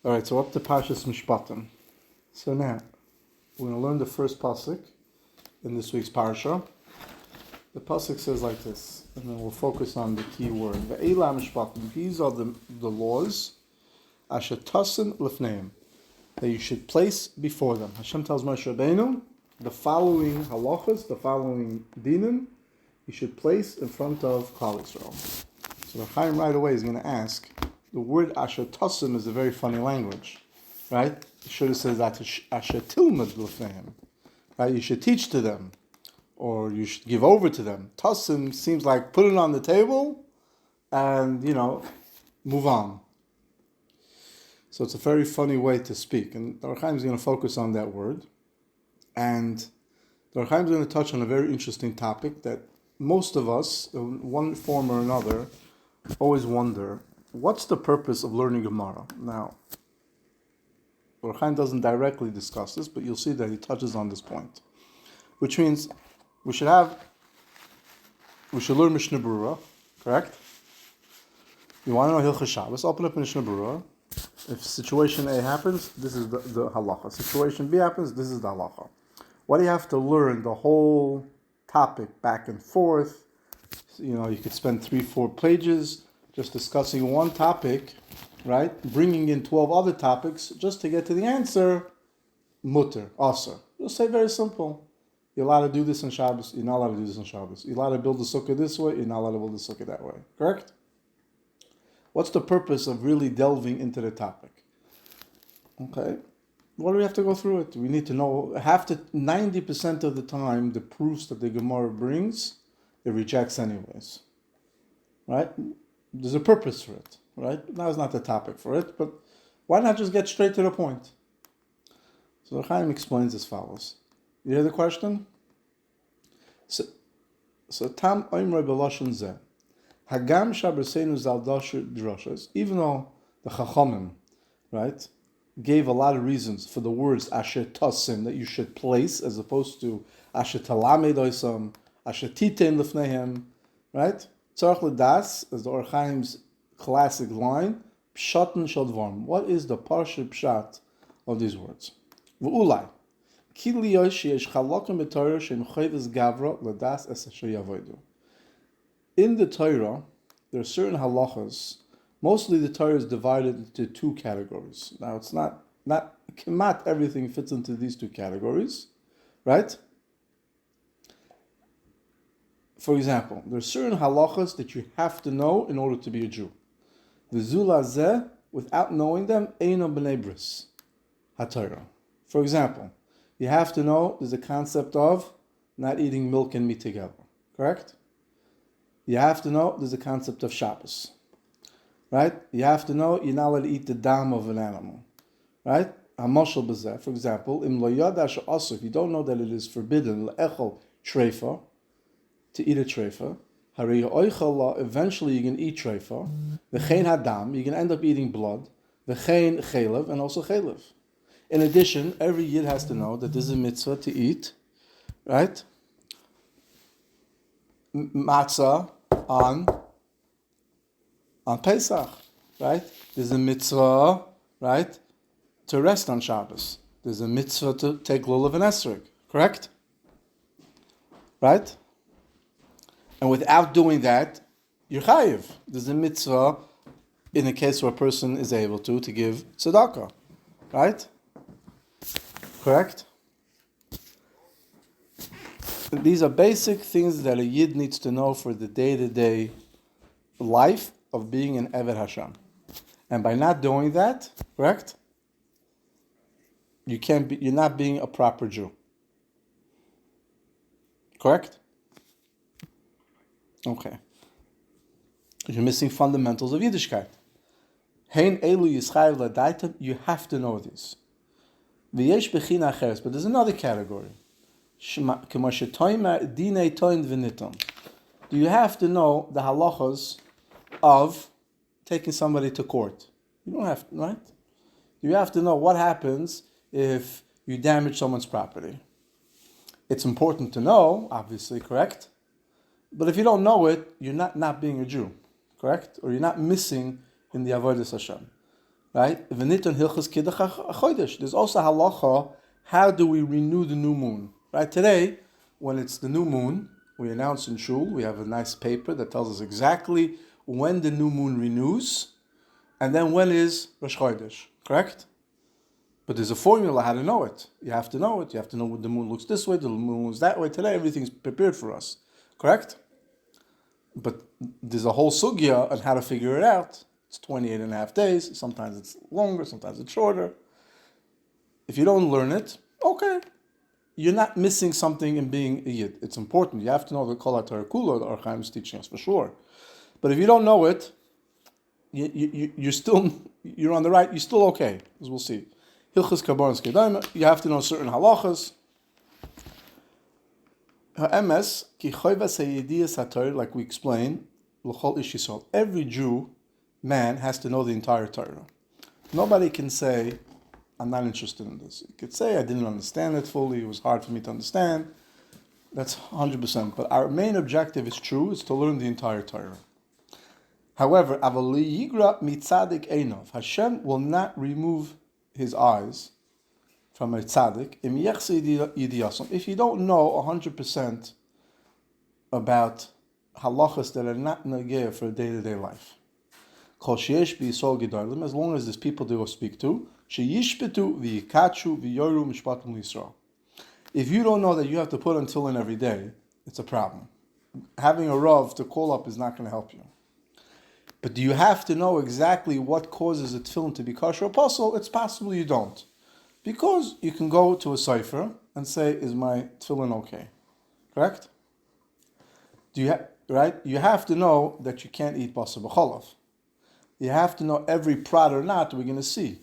All right, so up to Parshat Mishpatim. So now, we're going to learn the first pasuk in this week's parsha. The pasuk says like this, and then we'll focus on the key word. Ve'ela Mishpatim. These are the laws, asher tasim lifneim, that you should place before them. Hashem tells Moshe Rabbeinu, the following halachas, the following dinim, you should place in front of Klal Yisrael. So Hachaim right away is going to ask, the word asher tasim is a very funny language, right? You should have said that asher tilmad l'fneim, right? You should teach to them, or you should give over to them. Tasim seems like put it on the table, and move on. So it's a very funny way to speak, and the Hachaim is going to focus on that word, and the Hachaim is going to touch on a very interesting topic that most of us, in one form or another, always wonder. What's the purpose of learning Gemara? Now, Hachaim doesn't directly discuss this, but you'll see that he touches on this point. Which means we should learn Mishnah Berurah, correct? You want to know Hilchos Shabbos, open up Mishnah Berurah. If situation A happens, this is the halacha. Situation B happens, this is the halacha. Why do you have to learn the whole topic back and forth? You could spend 3-4 pages just discussing one topic, right? Bringing in 12 other topics just to get to the answer, mutter, aser. You'll say very simple. You're allowed to do this on Shabbos, you're not allowed to do this on Shabbos. You're allowed to build the sukkah this way, you're not allowed to build the sukkah that way. Correct? What's the purpose of really delving into the topic? Okay. What do we have to go through it? We need to know 90% of the time the proofs that the Gemara brings, it rejects anyways. Right? There's a purpose for it, right? Now is not the topic for it, but why not just get straight to the point? So Hachaim explains as follows. You hear the question? So Tam Oimrei B'Lashon Zeh, Hagam Shabbosenu Zal Dasher Droshes, even though the Chachamim, right, gave a lot of reasons for the words Asher Tasim, that you should place, as opposed to Asher Talamed Oisam, Asher Titein Lefnehem, right? Tzarech L'das, as the Or Chaim's classic line, Pshatin Shel Dvarim. What is the Parshat Pshat of these words? V'ulai, Ki liyosh sheyesh chalokim b'Torah she'im choyves gavra l'das es asher yavodu. In the Torah, there are certain halachas. Mostly the Torah is divided into 2 categories. Now it's not kemat everything fits into these 2 categories, right? For example, there are certain halachas that you have to know in order to be a Jew. V'zula zeh, without knowing them, eino b'nei bris haTorah. For example, you have to know there's a concept of not eating milk and meat together, correct? You have to know there's a concept of Shabbos, right? You have to know you're not allowed to eat the dam of an animal, right? Hamashal b'zeh, for example, im lo yada she'asur, if you don't know that it is forbidden le'echol treifa, to eat a treifa, eventually you can eat treifa, v'chein hadam, you can end up eating blood, v'chein chelev, and also chelev. In addition, every yid has to know that there's a mitzvah to eat, right? Matzah on Pesach, right? There's a mitzvah, right, to rest on Shabbos. There's a mitzvah to take lulav and esrog, correct? Right? And without doing that, you're chayiv. There's a mitzvah in a case where a person is able to give tzedakah, right? Correct? These are basic things that a yid needs to know for the day-to-day life of being an Eved Hashem. And by not doing that, correct? You're not being a proper Jew. Correct? Okay. You're missing fundamentals of Yiddishkeit. Hein elu yischayev l'daitam, you have to know these. V'yesh bechina acheres, but there's another category. K'ma shetoimer dinei toin v'niton. Do you have to know the halachas of taking somebody to court? You don't have to, right? You have to know what happens if you damage someone's property. It's important to know, obviously, correct? But if you don't know it, you're not being a Jew, correct? Or you're not missing in the Avodas Hashem. right? V'niton hilchos kiddush chodesh. There's also halacha. How do we renew the new moon? Right? Today, when it's the new moon, we announce in shul. We have a nice paper that tells us exactly when the new moon renews, and then when is Rosh Chodesh. Correct? But there's a formula how to know it. You have to know it. You have to know when the moon looks this way, the moon looks that way. Today, everything's prepared for us. Correct? But there's a whole sugya on how to figure it out. It's 28 and a half days. Sometimes it's longer, sometimes it's shorter. If you don't learn it, okay. You're not missing something in being a yid. It's important. You have to know the Kol HaTorah Kula, the Hachaim is teaching us for sure. But if you don't know it, you're on the right, you're still okay, as we'll see. Hilchas Karbonos Kedaima, you have to know certain halachas. Ha'emes, ki choivas ha'yediyas ha'torah, like we explained, l'chol ish Yisrael. Every Jew, man, has to know the entire Torah. Nobody can say, I'm not interested in this. You could say, I didn't understand it fully, it was hard for me to understand. That's 100%. But our main objective is true, is to learn the entire Torah. However, Hashem will not remove his eyes from a tzaddik if you don't know 100% about halachas that are not nageh for day-to-day life. As long as there's people to go speak to, if you don't know that you have to put on tefillin every day, it's a problem. Having a rav to call up is not going to help you. But do you have to know exactly what causes a tefillin to be kosher or apostle? It's possible you don't. Because you can go to a cipher and say, is my tefillin okay? Correct? Right? You have to know that you can't eat basar b'cholav. You have to know every prat or not we're going to see.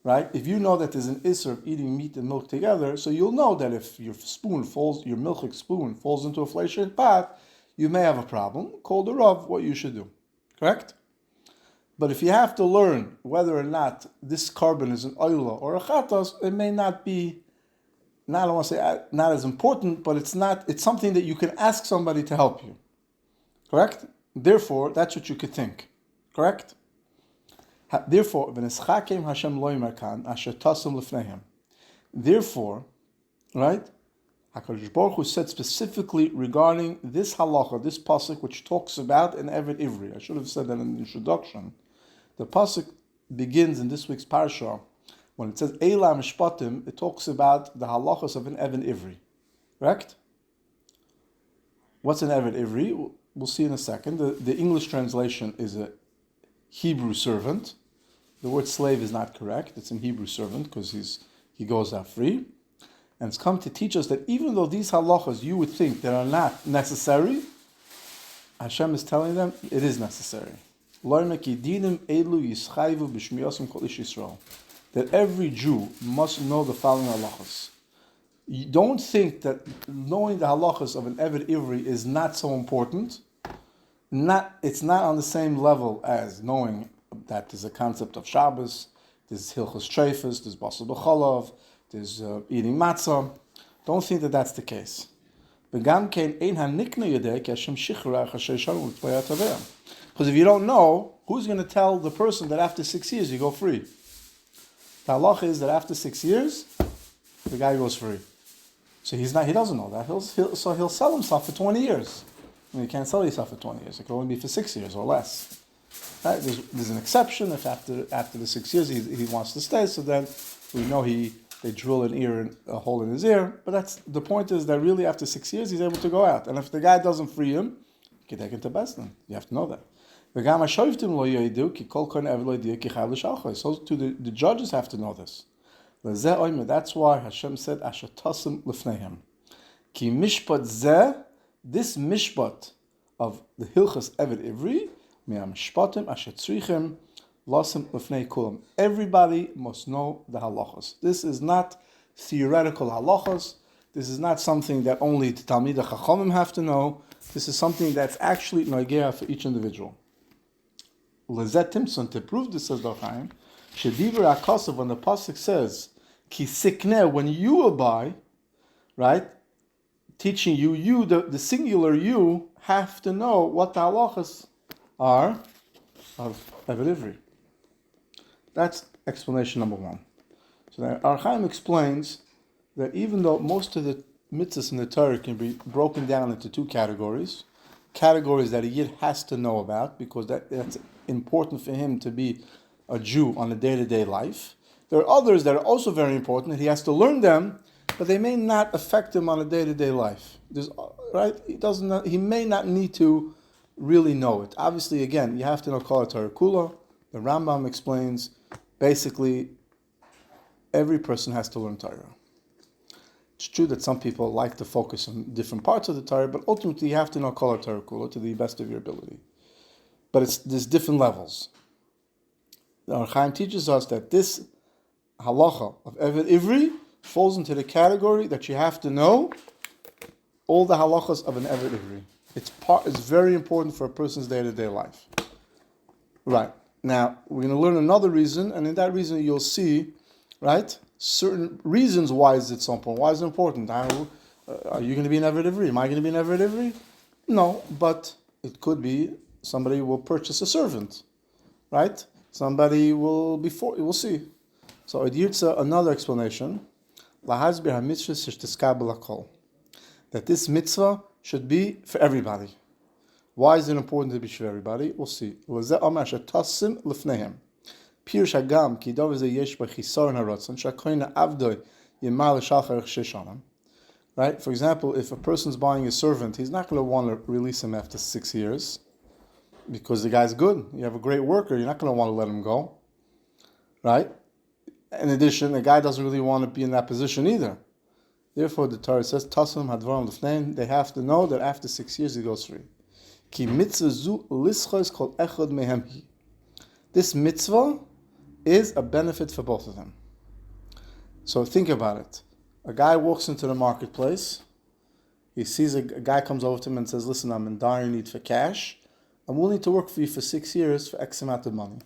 Right? If you know that there's an issur of eating meat and milk together, so you'll know that if your milchik spoon falls into a flesh-shaped pot, you may have a problem. Call the rav what you should do. Correct? But if you have to learn whether or not this carbon is an oila or a chatos, it may not be, I don't want to say not as important, but it's something that you can ask somebody to help you. Correct? Therefore, that's what you could think. Correct? Therefore, right? Hakadosh Baruch Hu said specifically regarding this halacha, this pasuk, which talks about an Eved Ivri. I should have said that in the introduction. The pasuk begins in this week's Parshat. When it says Eila Mishpatim, it talks about the halachas of an Eved Ivri. Correct? What's an Eved Ivri? We'll see in a second. The English translation is a Hebrew servant. The word slave is not correct. It's in Hebrew servant because he goes out free. And it's come to teach us that even though these halachas you would think that are not necessary, Hashem is telling them it is necessary. That every Jew must know the following halachas. You don't think that knowing the halachas of an Eved Ivri is not so important. It's not on the same level as knowing that there's a concept of Shabbos, there's Hilchos Treifas, there's Basar B'cholav, there's eating matzah. Don't think that that's the case. Because if you don't know, who's going to tell the person that after 6 years you go free? The halach is that after 6 years, the guy goes free. So he doesn't know that. He'll sell himself for 20 years. You can't sell yourself for 20 years. It can only be for 6 years or less. Right? There's an exception if after the 6 years he wants to stay. So then we know they drill a hole in his ear. But the point is that really after 6 years he's able to go out. And if the guy doesn't free him, you can take him to Besdin. You have to know that. So too the judges have to know this. That's why Hashem said, Ashatasim lifnehem. Ki mishpat zeh, this mishpat of the Hilchas Eved Ivri, Mishpatim ashetzrichem lasim lifnei kulam. Everybody must know the halachas. This is not theoretical halachas. This is not something that only the Talmidei Chachamim have to know. This is something that's actually nagea for each individual. Lezet Timson, to prove this, says the Hachaim, Shediver HaKasav, when the pasuk says, Ki sikneh, when you abide, right, teaching you, the singular you, have to know what the halachas are of Eved Ivri. That's explanation number one. So the Hachaim explains that even though most of the mitzvahs in the Torah can be broken down into two categories that a Yid has to know about because that's important for him to be a Jew on a day-to-day life. There are others that are also very important and he has to learn them, but they may not affect him on a day-to-day life. Right? He may not need to really know it. Obviously, again, you have to know Kol Torah Kula. The Rambam explains basically every person has to learn Torah. It's true that some people like to focus on different parts of the Torah, but ultimately you have to know Kol Torah Kula to the best of your ability. But there's different levels. The Hachaim teaches us that this halacha of Eved Ivri falls into the category that you have to know all the halachas of an Eved Ivri. It's very important for a person's day-to-day life. Right. Now, we're going to learn another reason, and in that reason you'll see, right, certain reasons why is it so important. Why is it important? Are you going to be an Eved Ivri? Am I going to be an Eved Ivri? No, but it could be somebody will purchase a servant, right? Somebody will we'll see. So it yields another explanation. That this mitzvah should be for everybody. Why is it important to be for everybody? We'll see. Right? For example, if a person's buying a servant, he's not going to want to release him after 6 years because the guy's good. You have a great worker, you're not going to want to let him go. Right? In addition, the guy doesn't really want to be in that position either. Therefore, the Torah says, Tasum hadvarim lefneim, they have to know that after 6 years he goes free. Ki mitzvah zu lischos kol echad mehem hi. This mitzvah is a benefit for both of them. So think about it. A guy walks into the marketplace, he sees a guy comes over to him and says, listen, I'm in dire need for cash. I'm willing to work for you for 6 years for X amount of money.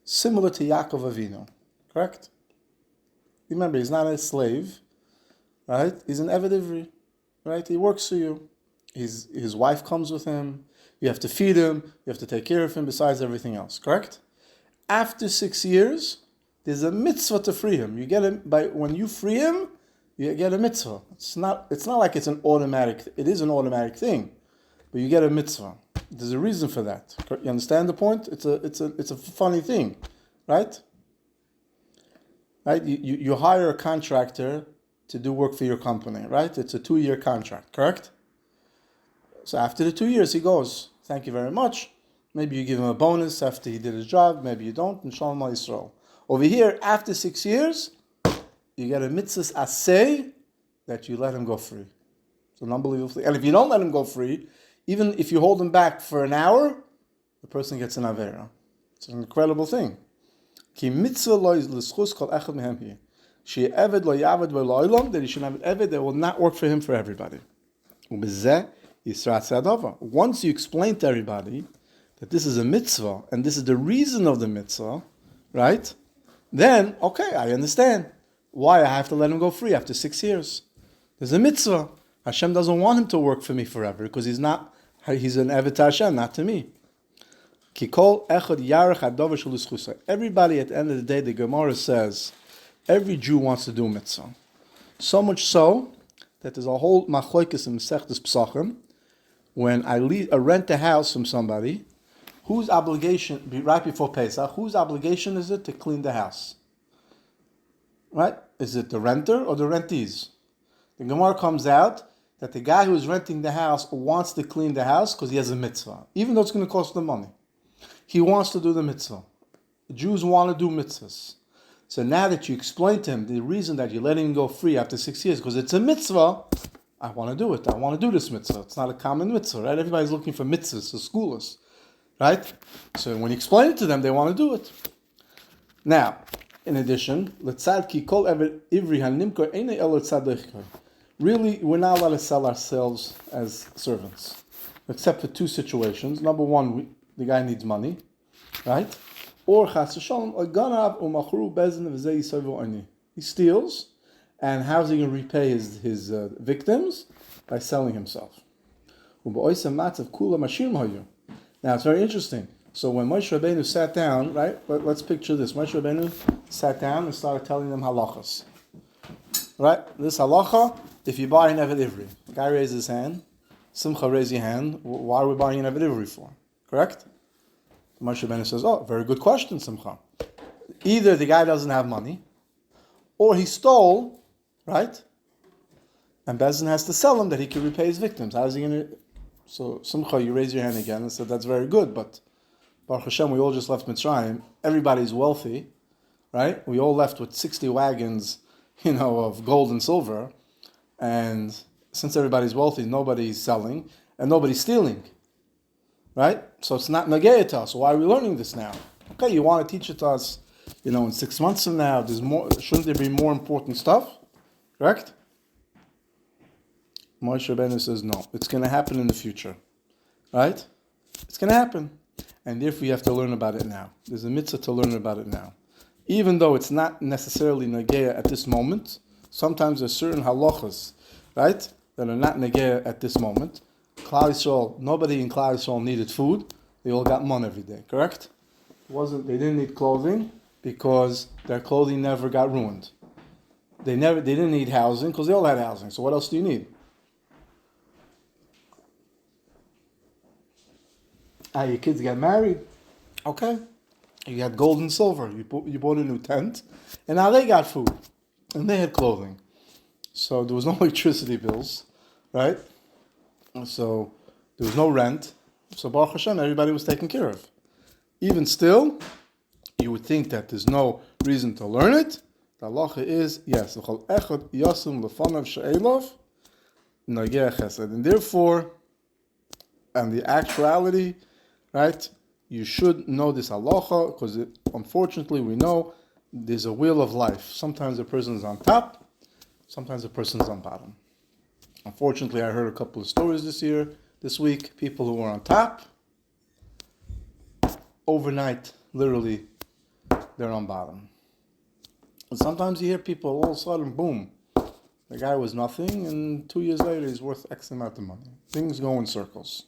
Similar to Yaakov Avinu, correct? Remember, he's not a slave, right? He's an Eved Ivri, right? He works for you. His wife comes with him. You have to feed him. You have to take care of him besides everything else, correct? After 6 years, there's a mitzvah to free him. You get him when you free him, you get a mitzvah. It's not like it's an automatic. It is an automatic thing, but you get a mitzvah. There's a reason for that. You understand the point? It's a funny thing, right? Right? You hire a contractor to do work for your company, right? It's a 2-year contract, correct? So after the 2 years, he goes, thank you very much. Maybe you give him a bonus after he did his job. Maybe you don't. And Shalom Yisrael. Over here, after 6 years, you get a mitzvah asay that you let him go free. It's an unbelievable thing. And if you don't let him go free, even if you hold him back for an hour, the person gets an avera. It's an incredible thing. Ki mitzvah lo l'schus kol echad mehem hi. She eved lo yaved lo olam, that he should have an eved that will not work for him for everybody. Ubezeh yisrat sadava. Once you explain to everybody that this is a mitzvah and this is the reason of the mitzvah, right? Then, okay, I understand why I have to let him go free after 6 years. There's a mitzvah. Hashem doesn't want him to work for me forever because he's an Eved to Hashem, not to me. Everybody at the end of the day, the Gemara says, every Jew wants to do mitzvah. So much so that there's a whole machlokes in Masechtas Pesachim. When I rent a house from somebody, whose obligation, right before Pesach, whose obligation is it to clean the house? Right? Is it the renter or the rentees? The Gemara comes out that the guy who is renting the house wants to clean the house because he has a mitzvah, even though it's going to cost him money. He wants to do the mitzvah. The Jews want to do mitzvahs. So now that you explain to him the reason that you're letting him go free after 6 years, because it's a mitzvah, I want to do it. I want to do this mitzvah. It's not a common mitzvah, right? Everybody's looking for mitzvahs, so schoolers, right? So when you explain it to them, they want to do it. Now, in addition, really, we're not allowed to sell ourselves as servants, except for 2 situations. Number one, the guy needs money, right? Or he steals, and how's he going to repay his victims? By selling himself. Now it's very interesting. So when Moshe Rabbeinu sat down, right? Let's picture this. Moshe Rabbeinu sat down and started telling them halachas. Right? This halacha, if you buy an Eved Ivri, the guy raises his hand, Simcha raise your hand, why are we buying an Eved Ivri for? Correct? Moshe Rabbeinu says, oh, very good question, Simcha. Either the guy doesn't have money, or he stole, right? And Bezdin has to sell him that he can repay his victims. How is he going to... So, Simcha, you raise your hand again and said, that's very good, but Baruch Hashem, we all just left Mitzrayim. Everybody's wealthy, right? We all left with 60 wagons, of gold and silver. And since everybody's wealthy, nobody's selling and nobody's stealing, right? So it's not negayah to us. Why are we learning this now? Okay, you want to teach it to us, in 6 months from now. There's more. Shouldn't there be more important stuff? Correct? Moshe Rabbeinu says no. It's going to happen in the future, right? It's going to happen, and therefore you have to learn about it now. There's a mitzvah to learn about it now, even though it's not necessarily negayah at this moment. Sometimes there's certain halachas, right, that are not negayah at this moment. Klal Yisrael, nobody in Klal Yisrael needed food. They all got mon every day, correct? They didn't need clothing because their clothing never got ruined. They didn't need housing because they all had housing. So what else do you need? Your kids got married. Okay. You had gold and silver. You bought a new tent. And now they got food. And they had clothing. So there was no electricity bills, right? So there was no rent. So Baruch Hashem, everybody was taken care of. Even still, you would think that there's no reason to learn it. The halacha is, yes, and therefore, and the actuality, right, you should know this halacha, because unfortunately we know there's a wheel of life. Sometimes a person is on top, sometimes a person is on bottom. Unfortunately, I heard a couple of stories this week, people who were on top, overnight, literally, they're on bottom. And sometimes you hear people, all of a sudden, boom, the guy was nothing, and 2 years later, he's worth X amount of money. Things go in circles.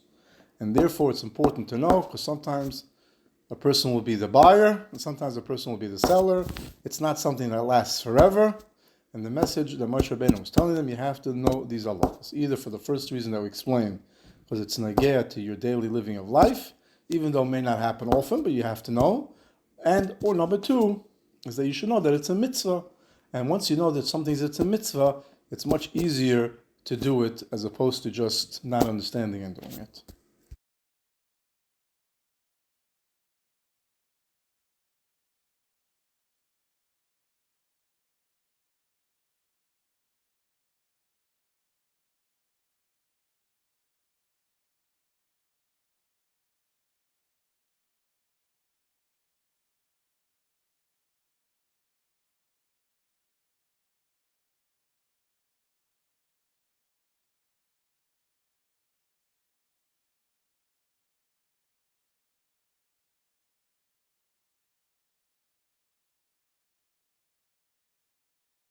And therefore, it's important to know, because sometimes a person will be the buyer, and sometimes a person will be the seller. It's not something that lasts forever. And the message that Moshe Rabbeinu was telling them, you have to know these halachas, either for the first reason that we explained, because it's negayah to your daily living of life, even though it may not happen often, but you have to know. Or number two, is that you should know that it's a mitzvah. And once you know that it's a mitzvah, it's much easier to do it as opposed to just not understanding and doing it.